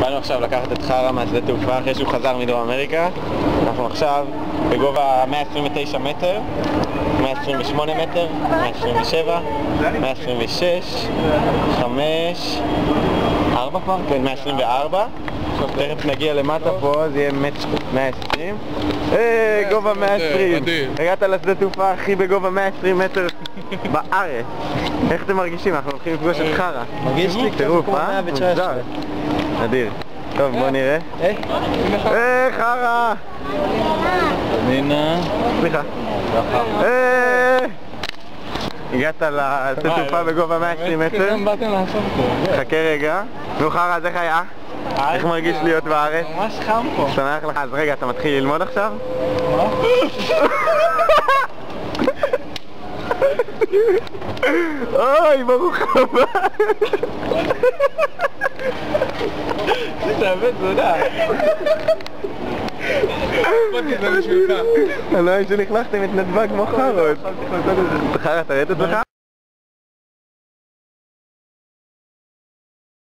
באנו עכשיו לקחת את חרא מהשדה תעופה אחרי שהוא חזר מדרום אמריקה. אנחנו עכשיו בגובה 129 מטר, 128 מטר, 127, 126, 5, 4 כבר? כן, 124. תכף נגיע למטה פה, זה יהיה 120. גובה 120. הגעת לשדה תעופה הכי בגובה 120 מטר בארץ. איך אתם מרגישים? אנחנו הולכים לפגוש את חרא. מרגיש לי קצת כמו 119. נדיר. טוב, בוא נראה. חרא! נינה. סליחה. הגעת לשדה תעופה בגובה 120 מטר. באתם לעשות פה. חכה רגע. נו חרא, אז איך היה? איך מרגיש להיות בארץ? ממש חם פה. שמח לך. אז רגע, אתה מתחיל ללמוד עכשיו? מה? אוי, ברוך הבא. זה באמת תודה. אני לא יודע שנכנסתם את נדבק כמו חרות. חרא, אתה ראית את זה?